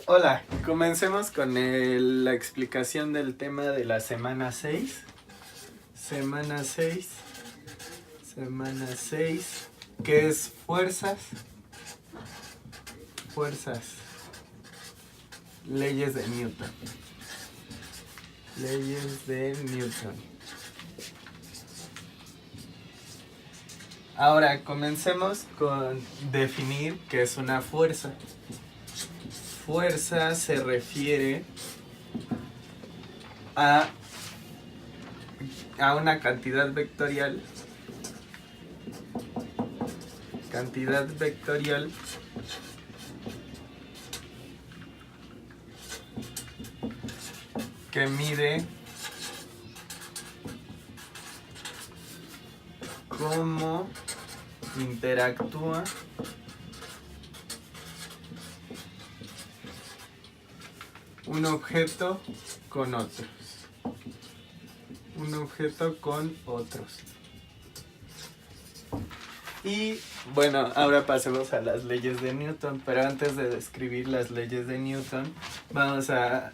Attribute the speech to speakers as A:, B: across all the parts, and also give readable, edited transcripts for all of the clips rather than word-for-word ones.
A: Hola, comencemos con la explicación del tema de la semana 6. Semana 6. Semana 6. ¿Qué es fuerzas? Fuerzas. Leyes de Newton. Leyes de Newton. Ahora comencemos con definir qué es una fuerza. Fuerza se refiere a una cantidad vectorial que mide cómo interactúa un objeto con otros. Y bueno, ahora pasemos a las leyes de Newton, pero antes de describir las leyes de Newton, vamos a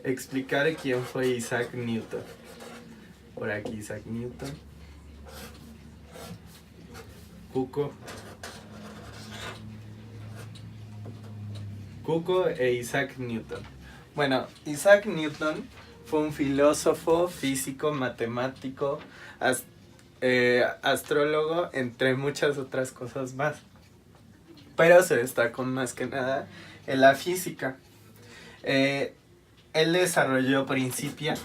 A: explicar quién fue Isaac Newton. Por aquí Isaac Newton. Cuco e Isaac Newton. Bueno, Isaac Newton fue un filósofo, físico, matemático, astrólogo, entre muchas otras cosas más. Pero se destacó más que nada en la física. Él desarrolló Principia,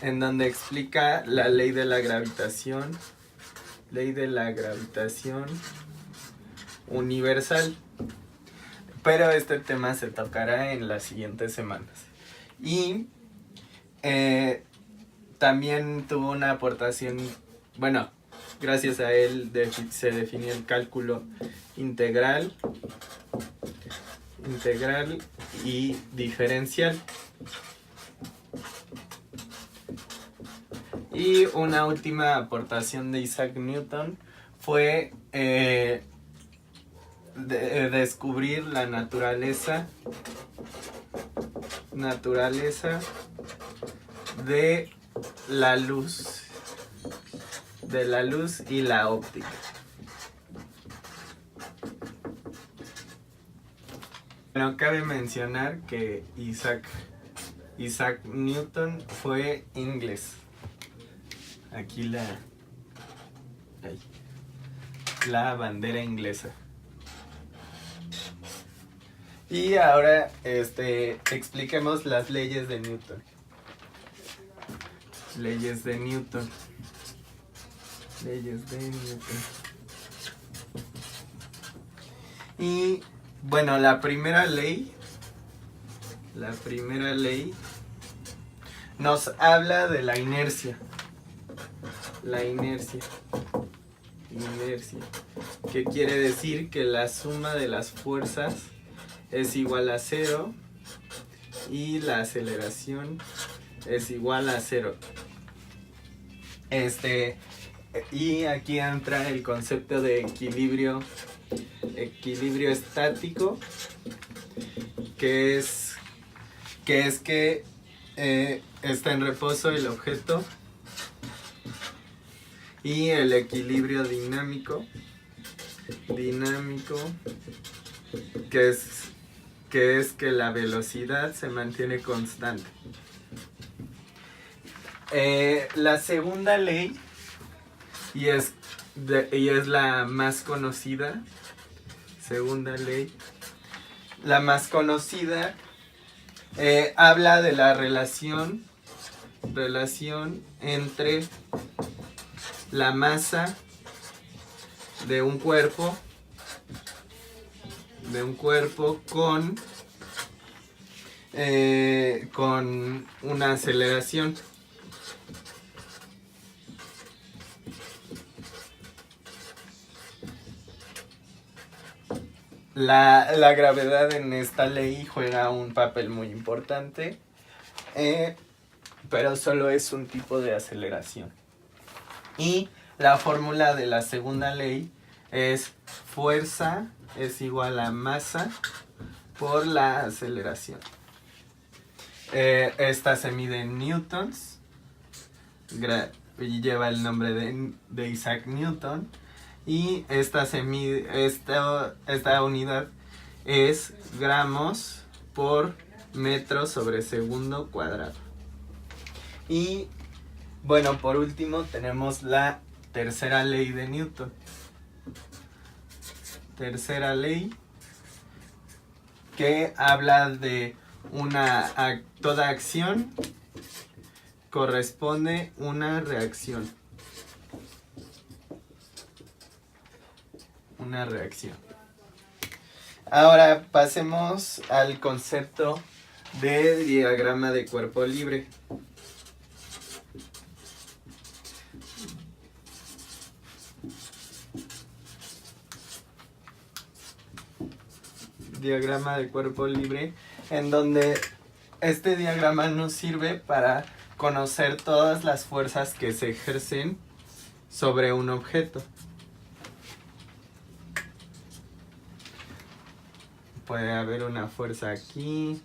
A: en donde explica la ley de la gravitación universal. Pero este tema se tocará en las siguientes semanas. Y también tuvo una aportación, bueno, gracias a él se definió el cálculo integral y diferencial. Y una última aportación de Isaac Newton fue descubrir la naturaleza de la luz y la óptica. Bueno, cabe mencionar que Isaac Newton fue inglés. Aquí la bandera inglesa. Y ahora expliquemos las leyes de Newton. Leyes de Newton. Y bueno, la primera ley nos habla de la inercia. Que quiere decir que la suma de las fuerzas es igual a 0 y la aceleración es igual a 0. Y aquí entra el concepto de equilibrio estático, que está en reposo el objeto, y el equilibrio dinámico, que es que la velocidad se mantiene constante. La segunda ley, y es la más conocida, habla de la relación entre la masa de un cuerpo con una aceleración. La gravedad en esta ley juega un papel muy importante, pero solo es un tipo de aceleración. Y la fórmula de la segunda ley es fuerza es igual a masa por la aceleración. Esta se mide en newtons y lleva el nombre de Isaac Newton. Y esta unidad es gramos por metro sobre segundo cuadrado. Y bueno, por último tenemos la tercera ley de Newton. Tercera ley que habla de toda acción corresponde una reacción. Una reacción. Ahora pasemos al concepto de diagrama de cuerpo libre. Diagrama de cuerpo libre, en donde este diagrama nos sirve para conocer todas las fuerzas que se ejercen sobre un objeto. Puede haber una fuerza aquí,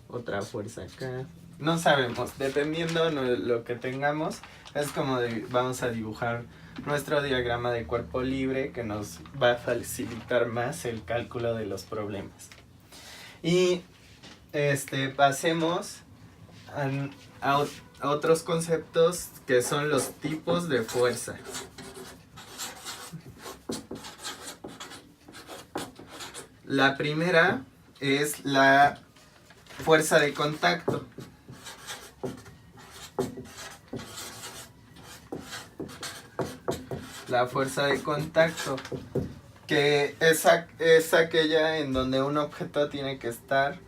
A: otra fuerza acá. No sabemos, dependiendo de lo que tengamos, es como vamos a dibujar nuestro diagrama de cuerpo libre, que nos va a facilitar más el cálculo de los problemas. Y pasemos a otros conceptos que son los tipos de fuerza. La primera es la fuerza de contacto. La fuerza de contacto, que es aquella en donde un objeto tiene que estar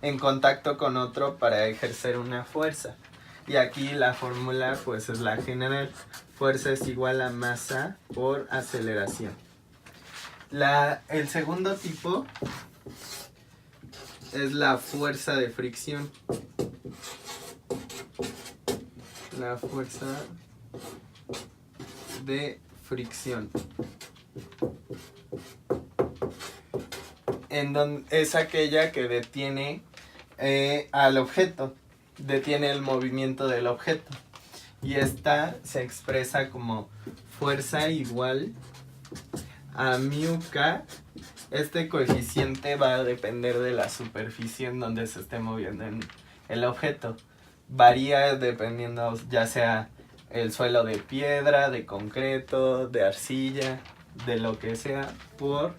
A: en contacto con otro para ejercer una fuerza. Y aquí la fórmula pues es la general. Fuerza es igual a masa por aceleración. El segundo tipo es la fuerza de fricción. La fuerza de fricción. Es aquella que detiene al objeto, detiene el movimiento del objeto. Y esta se expresa como fuerza igual a mu k. Este coeficiente va a depender de la superficie en donde se esté moviendo el objeto. Varía dependiendo ya sea el suelo de piedra, de concreto, de arcilla, de lo que sea, por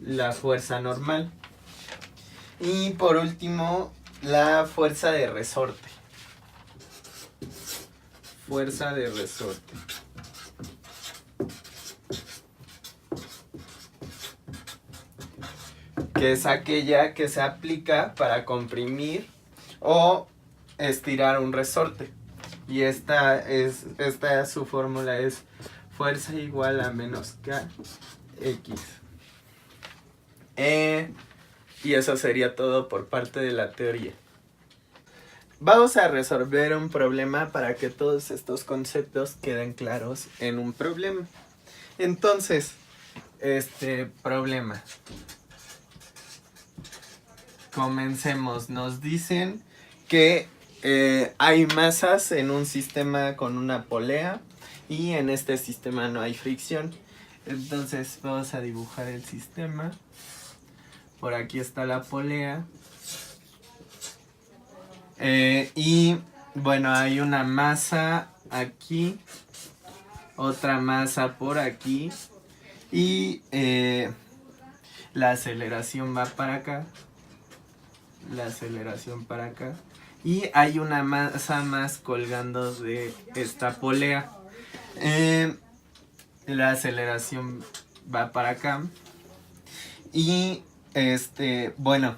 A: la fuerza normal. Y por último, la fuerza de resorte. Fuerza de resorte. Que es aquella que se aplica para comprimir o estirar un resorte. Y su fórmula es fuerza igual a menos kx. Y eso sería todo por parte de la teoría. Vamos a resolver un problema para que todos estos conceptos queden claros en un problema. Entonces, problema. Comencemos. Nos dicen que hay masas en un sistema con una polea y en este sistema no hay fricción. Entonces vamos a dibujar el sistema. Por aquí está la polea. Y bueno, hay una masa aquí, otra masa por aquí y la aceleración va para acá. La aceleración para acá. Y hay una masa más colgando de esta polea. La aceleración va para acá. Y bueno,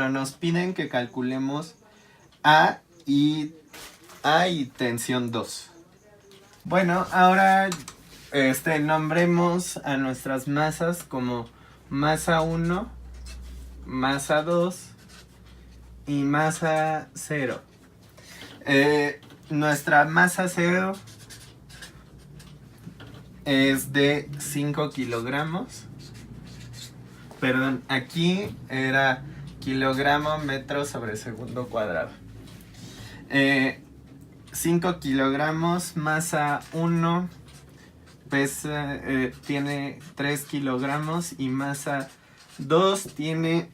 A: nos piden que calculemos A y tensión 2. Bueno, ahora nombremos a nuestras masas como masa 1, masa 2 y masa 0. Nuestra masa 0 es de 5 kilogramos. Perdón, aquí era kilogramo metro sobre segundo cuadrado. 5 kilogramos, masa 1, pesa, tiene 3 kilogramos y masa 2 tiene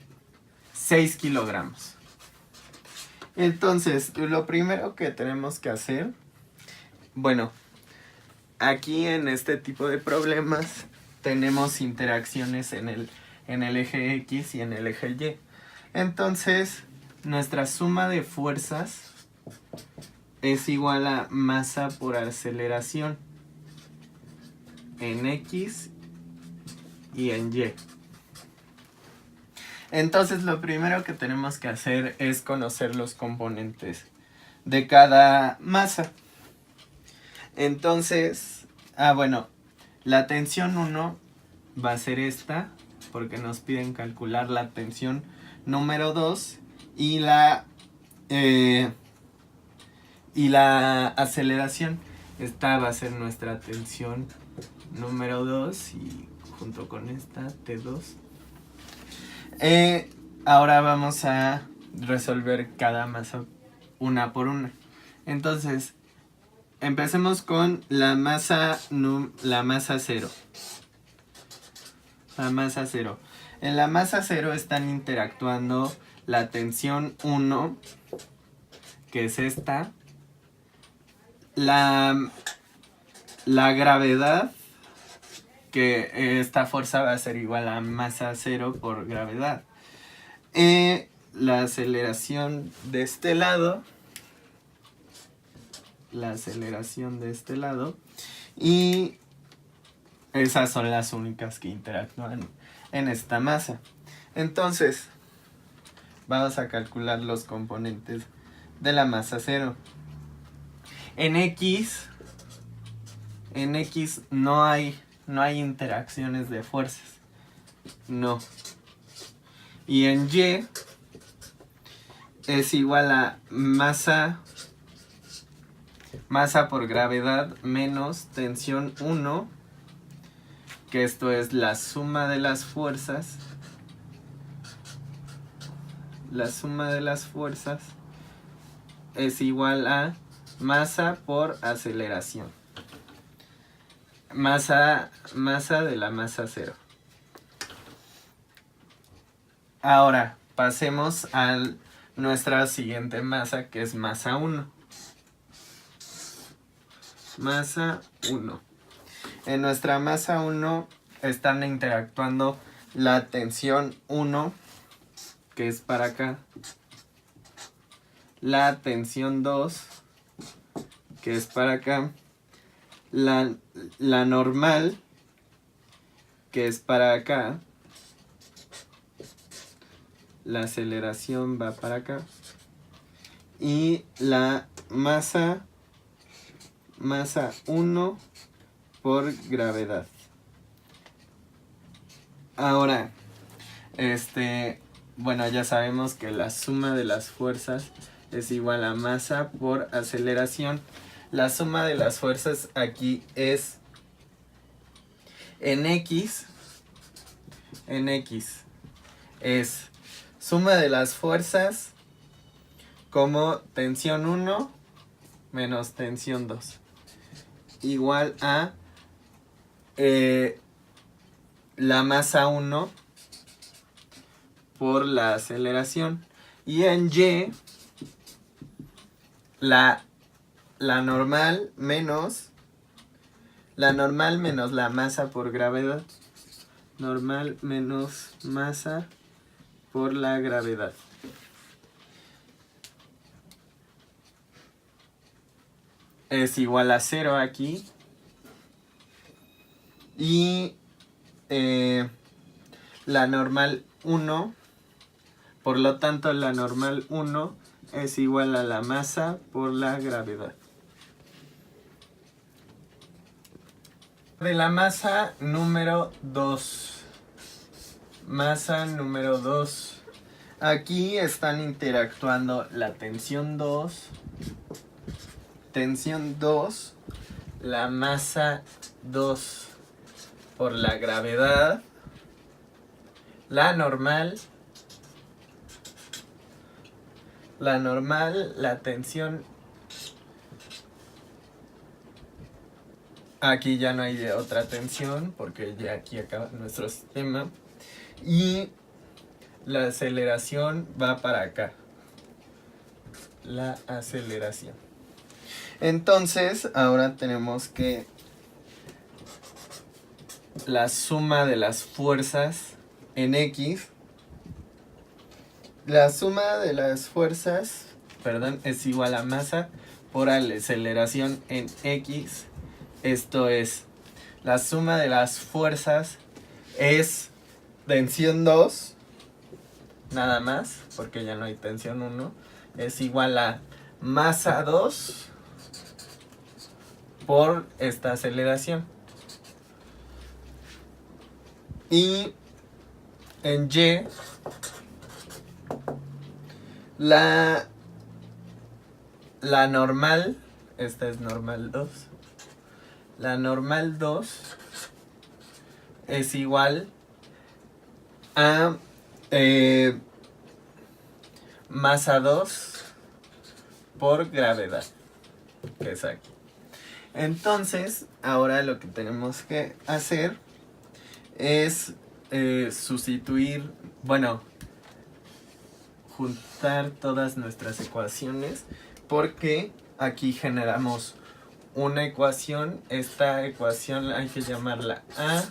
A: 6 kilogramos. Entonces, lo primero que tenemos que hacer, bueno, aquí en este tipo de problemas tenemos interacciones en el eje X y en el eje Y. Entonces, nuestra suma de fuerzas es igual a masa por aceleración en X y en Y. Entonces, lo primero que tenemos que hacer es conocer los componentes de cada masa. Entonces, bueno, la tensión 1 va a ser esta, porque nos piden calcular la tensión número 2 y la aceleración. Esta va a ser nuestra tensión número 2 y junto con esta T2. Ahora vamos a resolver cada masa una por una. Entonces, empecemos con la masa 0. La masa 0. En la masa 0 están interactuando la tensión 1, que es esta, la gravedad, que esta fuerza va a ser igual a masa 0 por gravedad. La aceleración de este lado. Y esas son las únicas que interactúan en esta masa. Entonces, vamos a calcular los componentes de la masa 0. En X no hay interacciones de fuerzas. No. Y en Y es igual a masa por gravedad menos tensión 1, que esto es la suma de las fuerzas. La suma de las fuerzas es igual a masa por aceleración. Masa de la masa 0. Ahora pasemos a nuestra siguiente masa, que es masa 1. Masa 1. En nuestra masa 1 están interactuando la tensión 1, que es para acá, la tensión 2, que es para acá, la normal, que es para acá, la aceleración va para acá, y la masa 1 por gravedad. Ahora, bueno, ya sabemos que la suma de las fuerzas es igual a masa por aceleración. La suma de las fuerzas aquí es en X es suma de las fuerzas como tensión 1 menos tensión 2 igual a la masa 1 por la aceleración. Y en Y, la normal menos la masa por gravedad. Normal menos masa por la gravedad. Es igual a 0 aquí. Y la normal 1. Por lo tanto, la normal 1 es igual a la masa por la gravedad. De la masa número 2. Masa número 2. Aquí están interactuando la tensión 2. Tensión 2. La masa 2. por la gravedad, la normal, la tensión. Aquí ya no hay de otra tensión porque ya aquí acaba nuestro sistema. Y la aceleración va para acá. La aceleración. Entonces, ahora tenemos que la suma de las fuerzas en X. La suma de las fuerzas, es igual a masa por aceleración en X. Esto es, la suma de las fuerzas es tensión 2, nada más, porque ya no hay tensión 1, es igual a masa 2 por esta aceleración. Y en Y, la normal, esta es normal 2, la normal 2 es igual a masa 2 por gravedad, que es aquí. Entonces, ahora lo que tenemos que hacer es sustituir, juntar todas nuestras ecuaciones, porque aquí generamos una ecuación. Esta ecuación hay que llamarla A,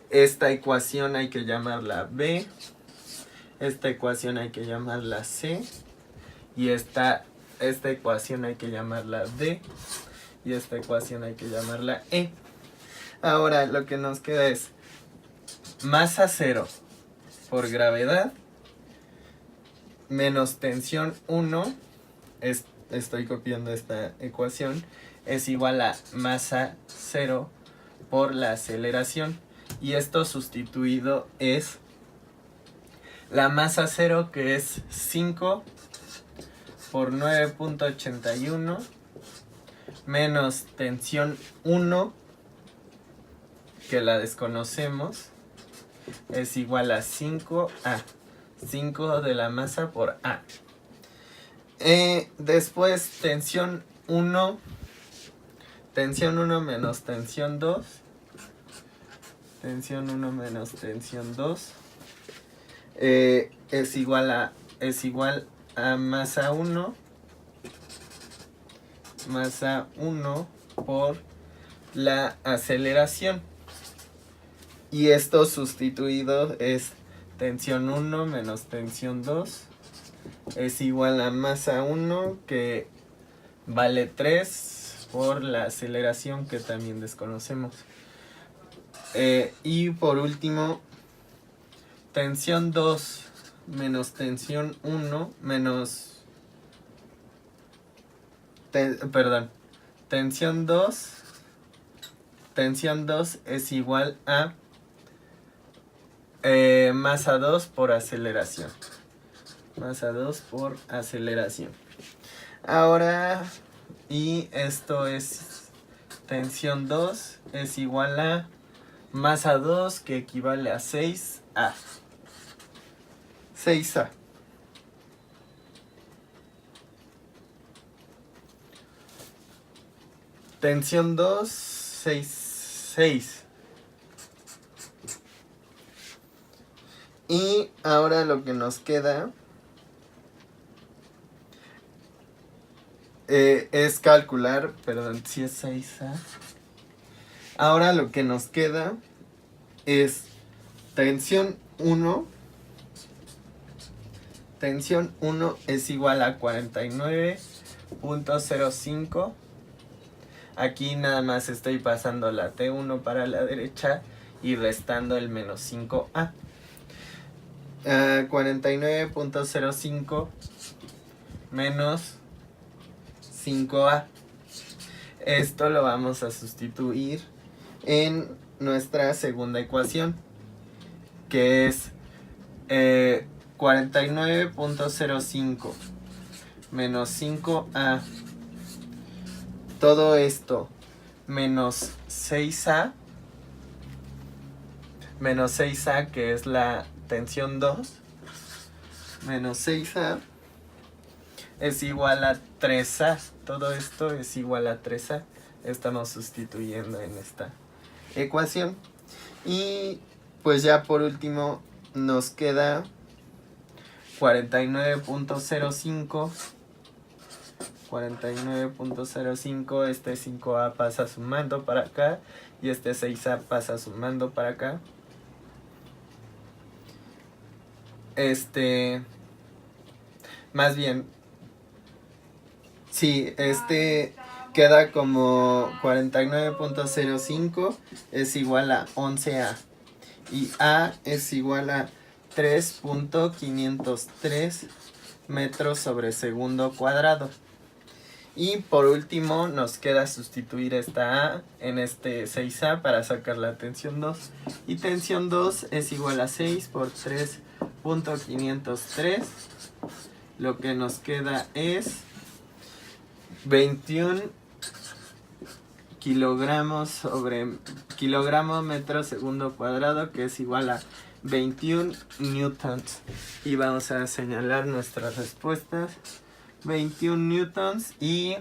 A: esta ecuación hay que llamarla B, esta ecuación hay que llamarla C, y esta ecuación hay que llamarla D, y esta ecuación hay que llamarla E. Ahora lo que nos queda es masa 0 por gravedad menos tensión 1, estoy copiando esta ecuación, es igual a masa 0 por la aceleración. Y esto sustituido es la masa 0, que es 5 por 9.81 menos tensión 1, que la desconocemos, es igual a 5A. 5 de la masa por A. Después tensión 1 menos tensión 2. Tensión 1 menos tensión 2 es igual a masa 1. Masa 1 por la aceleración. Y esto sustituido es tensión 1 menos tensión 2 es igual a masa 1, que vale 3 por la aceleración, que también desconocemos. Y por último, tensión 2 menos tensión 1 menos... tensión 2 es igual a masa 2 por aceleración. Masa 2 por aceleración. Ahora, y esto es tensión 2 es igual a masa 2, que equivale a 6A. 6A. Tensión 2, 6. Y ahora lo que nos queda es calcular, si es 6A. Ahora lo que nos queda es tensión 1. Tensión 1 es igual a 49.05. Aquí nada más estoy pasando la T1 para la derecha y restando el menos 5A. 49.05 menos 5A. Esto lo vamos a sustituir en nuestra segunda ecuación, que es 49.05 menos 5A. Todo esto menos 6A menos 6A, que es la tensión 2, menos 6A es igual a 3A. Todo esto es igual a 3A. Estamos sustituyendo en esta ecuación. Y pues ya por último nos queda 49.05. 49.05, este 5A pasa sumando para acá y este 6A pasa sumando para acá. Más bien, sí, queda como 49.05 es igual a 11A y A es igual a 3.503 metros sobre segundo cuadrado. Y por último nos queda sustituir esta A en este 6A para sacar la tensión 2. Y tensión 2 es igual a 6 por 3.503. Lo que nos queda es 21 kilogramos metro segundo cuadrado, que es igual a 21 newtons. Y vamos a señalar nuestras respuestas. 21 newtons y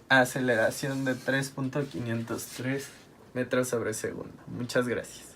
A: aceleración de 3.503 metros sobre segundo. Muchas gracias.